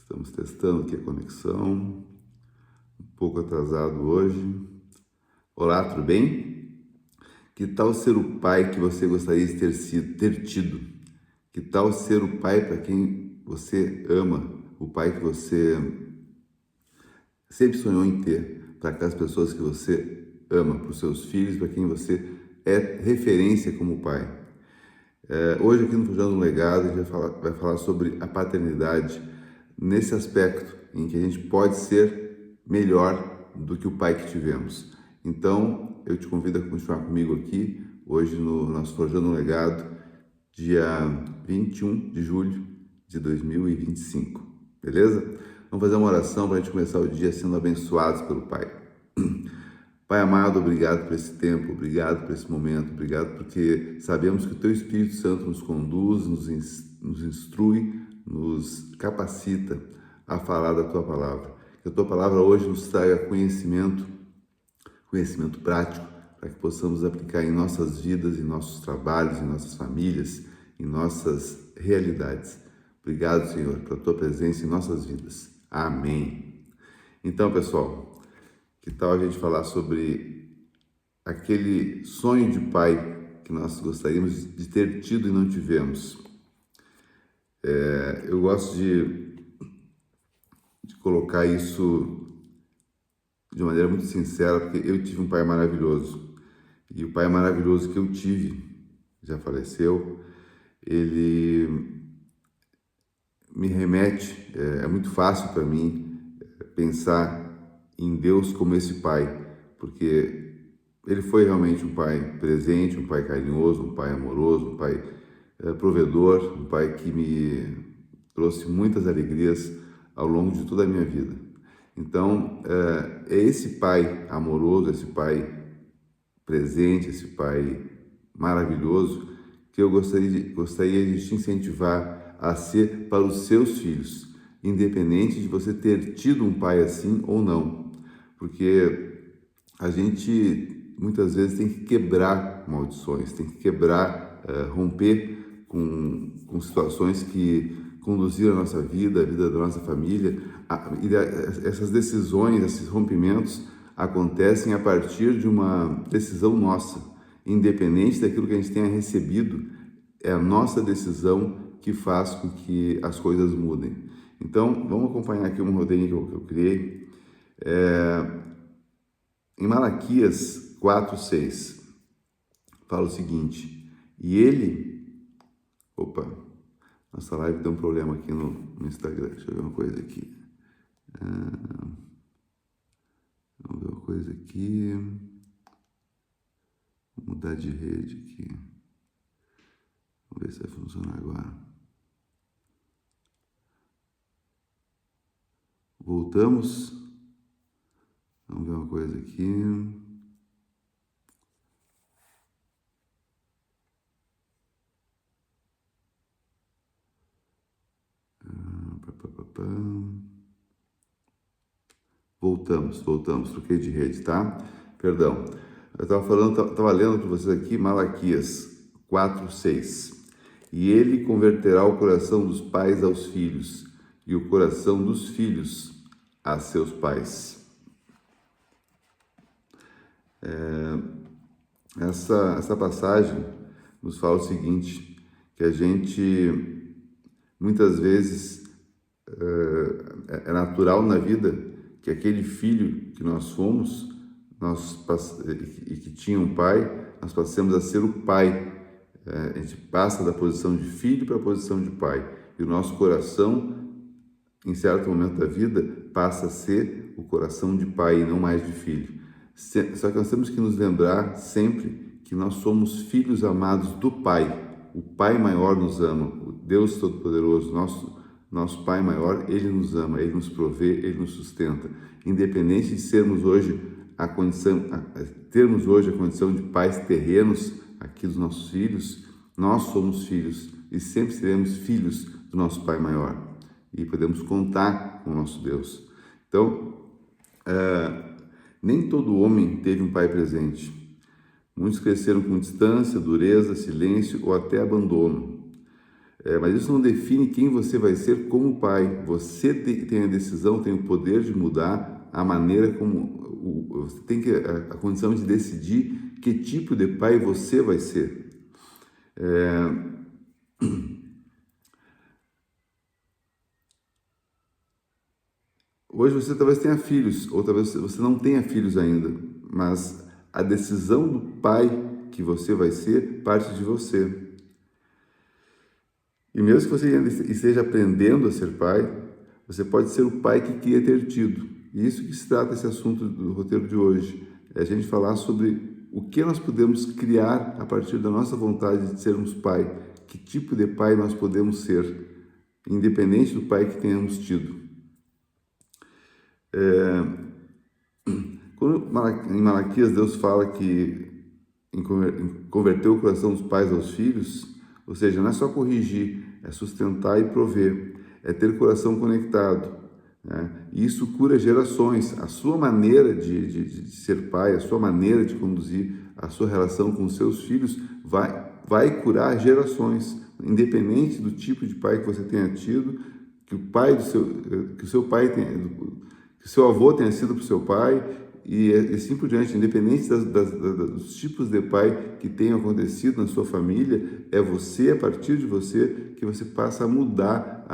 Estamos testando aqui a conexão, um pouco atrasado hoje. Olá, tudo bem? Que tal ser o pai que você gostaria de ter tido? Que tal ser o pai para quem você ama? O pai que você sempre sonhou em ter, para aquelas pessoas que você ama, para os seus filhos, para quem você é referência como pai. Hoje aqui no Forjando um Legado a gente vai falar sobre a paternidade nesse aspecto em que a gente pode ser melhor do que o pai que tivemos. Então eu te convido a continuar comigo aqui hoje no nosso Forjando um Legado, dia 21 de julho de 2025, beleza? Vamos fazer uma oração para a gente começar o dia sendo abençoados pelo Pai. Pai amado, obrigado por esse tempo, obrigado por esse momento, obrigado porque sabemos que o Teu Espírito Santo nos conduz, nos instrui, nos capacita a falar da Tua Palavra. Que a Tua Palavra hoje nos traga conhecimento prático, para que possamos aplicar em nossas vidas, em nossos trabalhos, em nossas famílias, em nossas realidades. Obrigado, Senhor, pela Tua presença em nossas vidas. Amém. Então, pessoal, que tal a gente falar sobre aquele sonho de pai que nós gostaríamos de ter tido e não tivemos? Eu gosto de colocar isso de maneira muito sincera, porque eu tive um pai maravilhoso. E o pai maravilhoso que eu tive, já faleceu, ele me remete, é muito fácil para mim pensar em Deus como esse pai, porque ele foi realmente um pai presente, um pai carinhoso, um pai amoroso, um pai provedor, um pai que me trouxe muitas alegrias ao longo de toda a minha vida. Então, é esse pai amoroso, esse pai presente, esse pai maravilhoso que eu gostaria de te incentivar a ser para os seus filhos, independente de você ter tido um pai assim ou não, porque a gente muitas vezes tem que quebrar maldições, tem que romper com situações que conduziram a nossa vida, a vida da nossa família, e essas decisões, esses rompimentos acontecem a partir de uma decisão nossa, independente daquilo que a gente tenha recebido, é a nossa decisão que faz com que as coisas mudem. Então, vamos acompanhar aqui um roteirinho que eu criei. Em Malaquias 4:6, fala o seguinte: e ele... Opa, nossa live deu um problema aqui no Instagram. Deixa eu ver uma coisa aqui. Vamos ver uma coisa aqui. Vou mudar de rede aqui. Vamos ver se vai funcionar agora. Voltamos. Vamos ver uma coisa aqui. Voltamos, troquei de rede, tá? Perdão. Eu estava lendo para vocês aqui Malaquias 4:6. E ele converterá o coração dos pais aos filhos, e o coração dos filhos a seus pais. Essa passagem nos fala o seguinte, que a gente, muitas vezes, é natural na vida que aquele filho que nós fomos, e que tinha um pai, nós passemos a ser o pai. A gente passa da posição de filho para a posição de pai. E o nosso coração, em certo momento da vida, passa a ser o coração de pai e não mais de filho. Só que nós temos que nos lembrar sempre que nós somos filhos amados do Pai. O Pai maior nos ama, o Deus Todo-Poderoso, nosso Pai maior, Ele nos ama, Ele nos provê, Ele nos sustenta. Independente de termos hoje a condição de pais terrenos aqui dos nossos filhos, nós somos filhos e sempre seremos filhos do nosso Pai maior. E podemos contar com o nosso Deus. Então, nem todo homem teve um pai presente. Muitos cresceram com distância, dureza, silêncio ou até abandono. Mas isso não define quem você vai ser como pai. Você tem a decisão, tem o poder de mudar a maneira como... Você tem a condição de decidir que tipo de pai você vai ser. Hoje você talvez tenha filhos, ou talvez você não tenha filhos ainda, mas a decisão do pai que você vai ser parte de você. E mesmo que você esteja aprendendo a ser pai, você pode ser o pai que queria ter tido. E isso que se trata esse assunto do roteiro de hoje. É a gente falar sobre o que nós podemos criar a partir da nossa vontade de sermos pai. Que tipo de pai nós podemos ser, independente do pai que tenhamos tido. Quando em Malaquias Deus fala que converter o coração dos pais aos filhos, ou seja, não é só corrigir, é sustentar e prover, é ter coração conectado, né? E isso cura gerações. A sua maneira de ser pai, a sua maneira de conduzir a sua relação com os seus filhos vai curar gerações, independente do tipo de pai que você tenha tido, que o seu avô tenha sido para o seu pai, e assim por diante, independente dos tipos de pai que tenham acontecido na sua família, é você, a partir de você, que você passa a mudar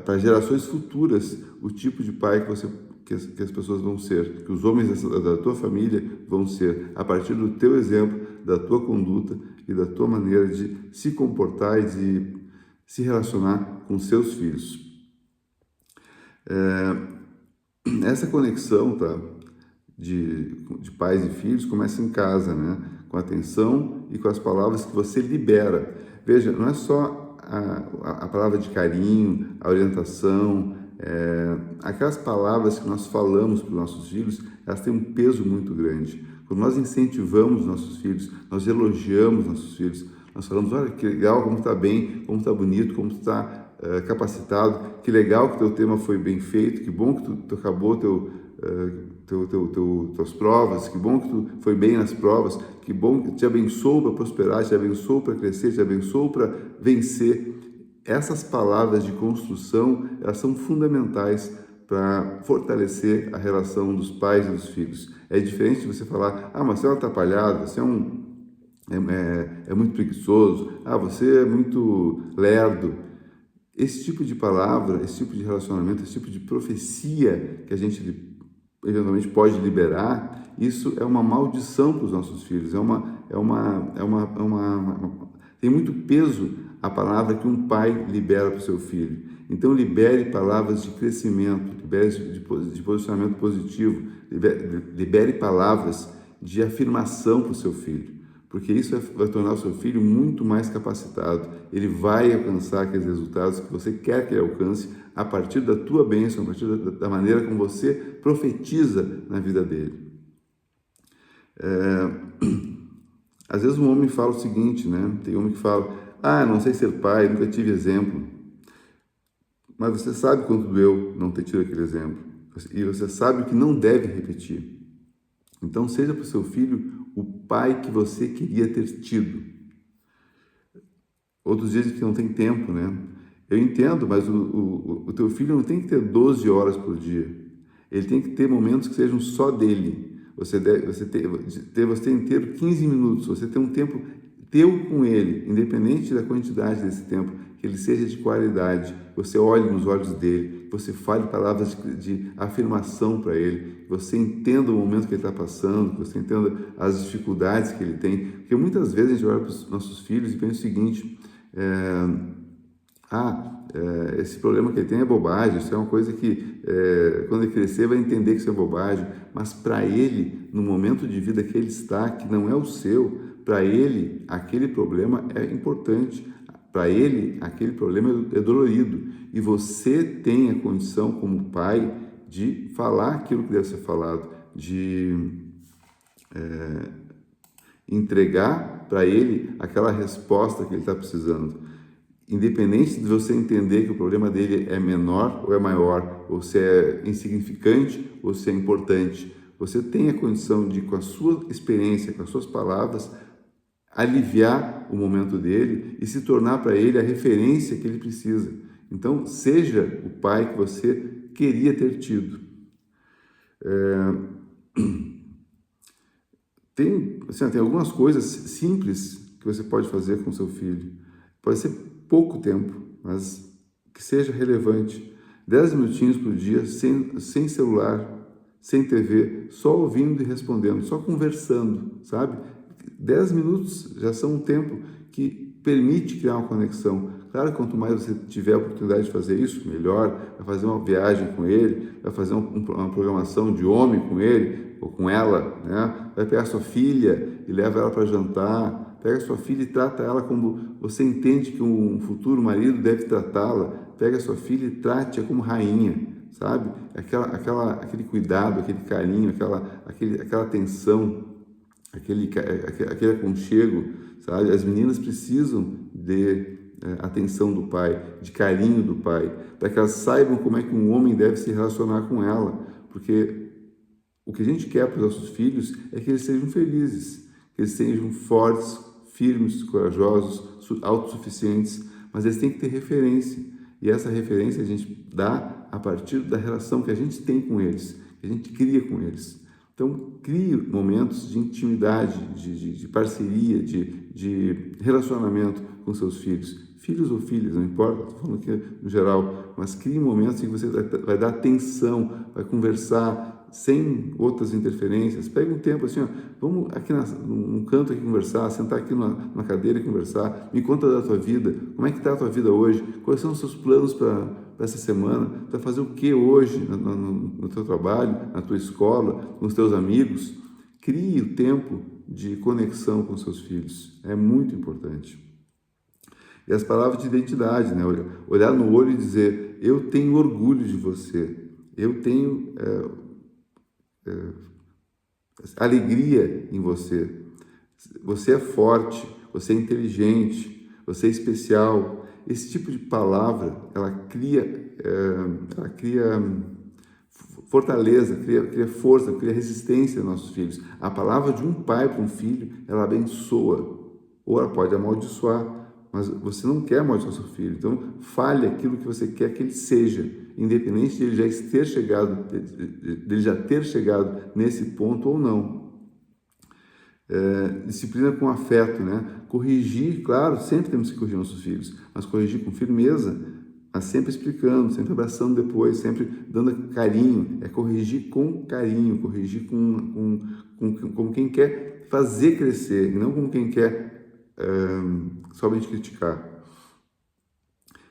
para gerações futuras o tipo de pai que as pessoas vão ser, que os homens da tua família vão ser, a partir do teu exemplo, da tua conduta e da tua maneira de se comportar e de se relacionar com seus filhos. Essa conexão, tá, de pais e filhos começa em casa, né? Com a atenção e com as palavras que você libera. Veja, não é só a palavra de carinho, a orientação, aquelas palavras que nós falamos para os nossos filhos, elas têm um peso muito grande. Quando nós incentivamos nossos filhos, nós elogiamos nossos filhos, nós falamos, olha que legal, como está bem, como está bonito, como está capacitado, que legal que teu tema foi bem feito, que bom que tu acabou tuas provas, que bom que tu foi bem nas provas, que bom que te abençoou para prosperar, te abençoou para crescer, te abençoou para vencer. Essas palavras de construção, elas são fundamentais para fortalecer a relação dos pais e dos filhos. É diferente de você falar, mas você é um atrapalhado, você é muito preguiçoso, você é muito lerdo. Esse tipo de palavra, esse tipo de relacionamento, esse tipo de profecia que a gente eventualmente pode liberar, isso é uma maldição para os nossos filhos. Tem muito peso a palavra que um pai libera para o seu filho. Então libere palavras de crescimento, libere de posicionamento positivo, libere palavras de afirmação para o seu filho. Porque isso vai tornar o seu filho muito mais capacitado. Ele vai alcançar aqueles resultados que você quer que ele alcance a partir da tua bênção, a partir da maneira como você profetiza na vida dele. Às vezes um homem fala o seguinte, né? Tem homem que fala, não sei ser pai, nunca tive exemplo. Mas você sabe quanto doeu não ter tido aquele exemplo. E você sabe que não deve repetir. Então seja para o seu filho o pai que você queria ter tido. Outros dizem que não tem tempo, né? Eu entendo, mas o teu filho não tem que ter 12 horas por dia. Ele tem que ter momentos que sejam só dele. Você tem que ter 15 minutos, você tem um tempo teu com ele, independente da quantidade desse tempo, que ele seja de qualidade. Você olhe nos olhos dele, você fale palavras de afirmação para ele, você entenda o momento que ele está passando, você entenda as dificuldades que ele tem. Porque muitas vezes a gente olha para os nossos filhos e pensa o seguinte, esse problema que ele tem é bobagem, isso é uma coisa que quando ele crescer vai entender que isso é bobagem, mas para ele, no momento de vida que ele está, que não é o seu, para ele aquele problema é importante, para ele aquele problema é dolorido, e você tem a condição como pai de falar aquilo que deve ser falado, de entregar para ele aquela resposta que ele está precisando. Independente de você entender que o problema dele é menor ou é maior, ou se é insignificante ou se é importante, você tem a condição de, com a sua experiência, com as suas palavras, aliviar o momento dele e se tornar para ele a referência que ele precisa. Então, seja o pai que você queria ter tido. Tem algumas coisas simples que você pode fazer com seu filho. Pode ser pouco tempo, mas que seja relevante. 10 minutinhos por dia, sem celular, sem TV, só ouvindo e respondendo, só conversando, sabe? 10 minutos já são um tempo que permite criar uma conexão. Claro que quanto mais você tiver a oportunidade de fazer isso, melhor. Vai fazer uma viagem com ele, vai fazer uma programação de homem com ele ou com ela, né? Vai pegar sua filha e leva ela para jantar. Pega sua filha e trata ela como você entende que um futuro marido deve tratá-la. Pega sua filha e trate-a como rainha, sabe? Aquele cuidado, aquele carinho, aquela atenção, aquele aconchego, sabe? As meninas precisam de atenção do pai, de carinho do pai, para que elas saibam como é que um homem deve se relacionar com ela, porque o que a gente quer para os nossos filhos é que eles sejam felizes, que eles sejam fortes, firmes, corajosos, autossuficientes, mas eles têm que ter referência, e essa referência a gente dá a partir da relação que a gente tem com eles, que a gente cria com eles. Então, crie momentos de intimidade, de parceria, de relacionamento com seus filhos ou filhas, não importa, estou falando aqui no geral, mas crie momentos em que você vai dar atenção, vai conversar sem outras interferências. Pega um tempo assim, ó, vamos aqui num canto aqui conversar, sentar aqui numa cadeira e conversar, me conta da tua vida, como é que está a tua vida hoje, quais são os seus planos para essa semana, tu vai fazer o que hoje no teu trabalho, na tua escola, com os teus amigos. Crie o tempo de conexão com seus filhos, é muito importante. E as palavras de identidade, né? Olhar no olho e dizer, eu tenho orgulho de você, eu tenho alegria em você, você é forte, você é inteligente, você é especial. Esse tipo de palavra, ela cria fortaleza, cria força, cria resistência aos nossos filhos. A palavra de um pai para um filho, ela abençoa, ou ela pode amaldiçoar, mas você não quer amaldiçoar seu filho. Então, fale aquilo que você quer que ele seja, independente de ele já ter chegado nesse ponto ou não. Disciplina com afeto, né? Corrigir, claro, sempre temos que corrigir nossos filhos, mas corrigir com firmeza, mas sempre explicando, sempre abraçando depois, sempre dando carinho. É corrigir com carinho, corrigir como quem quer fazer crescer, e não como quem quer somente criticar.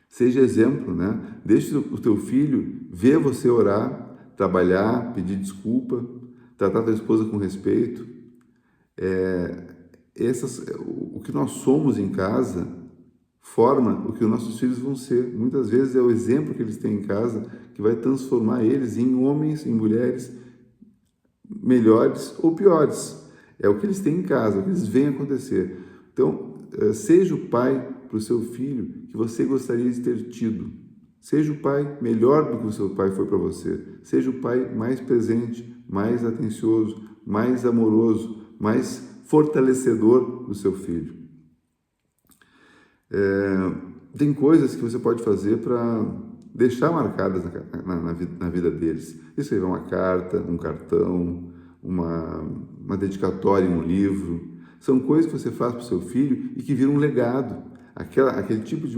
Seja exemplo, né? Deixe o teu filho ver você orar, trabalhar, pedir desculpa, tratar a tua esposa com respeito. O que nós somos em casa forma o que os nossos filhos vão ser. Muitas vezes é o exemplo que eles têm em casa que vai transformar eles em homens, em mulheres melhores ou piores. É o que eles têm em casa, o que eles veem acontecer. Então, seja o pai para o seu filho que você gostaria de ter tido. Seja o pai melhor do que o seu pai foi para você. Seja o pai mais presente, mais atencioso, mais amoroso, mais fortalecedor do seu filho. Tem coisas que você pode fazer para deixar marcadas na vida deles. Escrever uma carta, um cartão, uma dedicatória em um livro. São coisas que você faz para o seu filho e que viram um legado. Aquele tipo de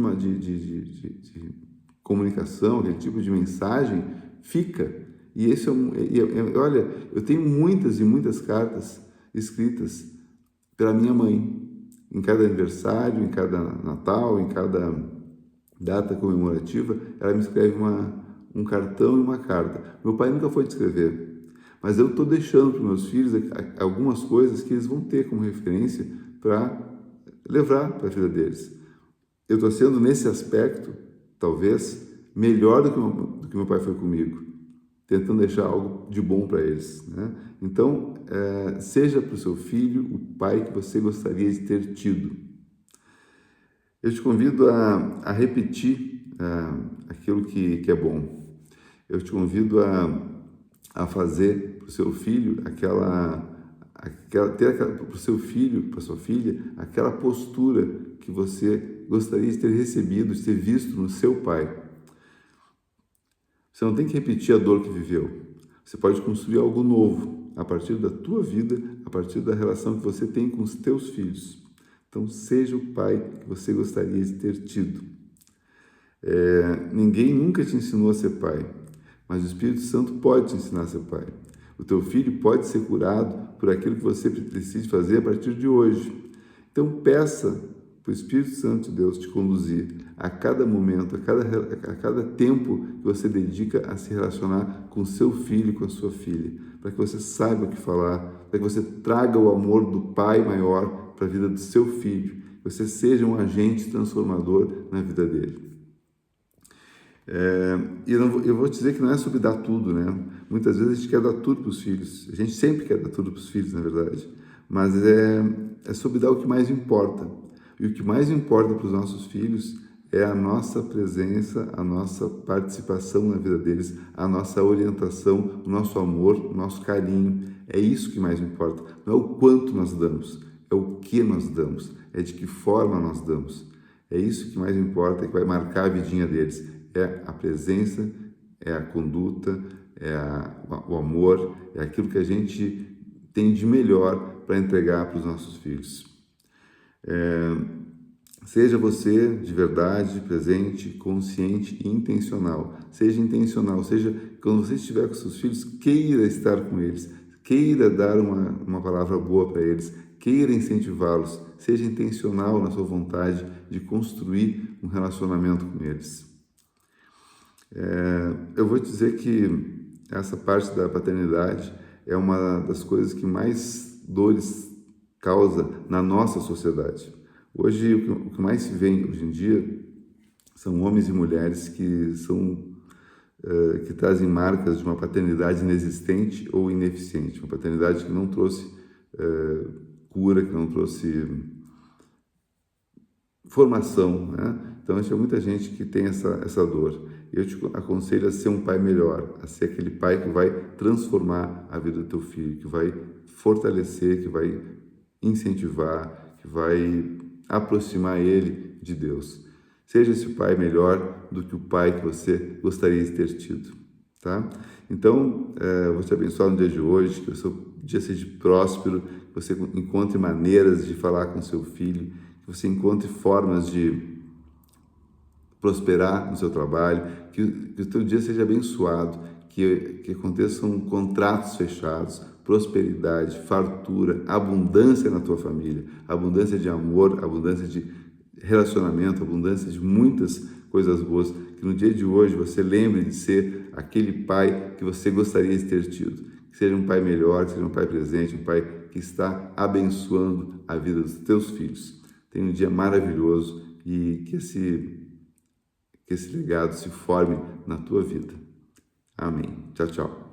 comunicação, aquele tipo de mensagem fica. E esse olha, eu tenho muitas e muitas cartas escritas pela minha mãe. Em cada aniversário, em cada Natal, em cada data comemorativa, ela me escreve um cartão e uma carta. Meu pai nunca foi de escrever, mas eu estou deixando para os meus filhos algumas coisas que eles vão ter como referência para levar para a vida deles. Eu estou sendo, nesse aspecto, talvez, melhor do que meu pai foi comigo, tentando deixar algo de bom para eles, né? Então, seja para o seu filho o pai que você gostaria de ter tido. Eu te convido a repetir aquilo que é bom. Eu te convido a fazer para o seu filho ter para o seu filho, para sua filha, aquela postura que você gostaria de ter recebido, de ter visto no seu pai. Você não tem que repetir a dor que viveu. Você pode construir algo novo a partir da tua vida, a partir da relação que você tem com os teus filhos. Então, seja o pai que você gostaria de ter tido. Ninguém nunca te ensinou a ser pai, mas o Espírito Santo pode te ensinar a ser pai. O teu filho pode ser curado por aquilo que você precisa fazer a partir de hoje. Então, peça para o Espírito Santo de Deus te conduzir a cada momento, a cada tempo que você dedica a se relacionar com seu filho e com a sua filha, para que você saiba o que falar, para que você traga o amor do pai maior para a vida do seu filho, que você seja um agente transformador na vida dele. E eu vou te dizer que não é sobre dar tudo, né? Muitas vezes a gente quer dar tudo para os filhos, a gente sempre quer dar tudo para os filhos, na verdade, mas é sobre dar o que mais importa. E o que mais importa para os nossos filhos é a nossa presença, a nossa participação na vida deles, a nossa orientação, o nosso amor, o nosso carinho. É isso que mais importa. Não é o quanto nós damos, é o que nós damos, é de que forma nós damos. É isso que mais importa, é que vai marcar a vidinha deles. É a presença, é a conduta, o amor, é aquilo que a gente tem de melhor para entregar para os nossos filhos. Seja você de verdade, presente, consciente e intencional. Seja intencional, seja quando você estiver com seus filhos, queira estar com eles, queira dar uma palavra boa para eles, queira incentivá-los, seja intencional na sua vontade de construir um relacionamento com eles. Eu vou te dizer que essa parte da paternidade é uma das coisas que mais dores causa na nossa sociedade. Hoje, o que mais se vê hoje em dia são homens e mulheres que trazem marcas de uma paternidade inexistente ou ineficiente, uma paternidade que não trouxe cura, que não trouxe formação, né? Então, tem muita gente que tem essa dor. Eu te aconselho a ser um pai melhor, a ser aquele pai que vai transformar a vida do teu filho, que vai fortalecer, que vai incentivar, que vai aproximar ele de Deus. Seja esse pai melhor do que o pai que você gostaria de ter tido, tá? Então, eu vou te abençoar no dia de hoje, que o seu dia seja próspero, que você encontre maneiras de falar com seu filho, que você encontre formas de prosperar no seu trabalho, que o teu dia seja abençoado, que aconteçam contratos fechados, prosperidade, fartura, abundância na tua família, abundância de amor, abundância de relacionamento, abundância de muitas coisas boas, que no dia de hoje você lembre de ser aquele pai que você gostaria de ter tido, que seja um pai melhor, que seja um pai presente, um pai que está abençoando a vida dos teus filhos. Tenha um dia maravilhoso e que esse legado se forme na tua vida. Amém. Tchau, tchau.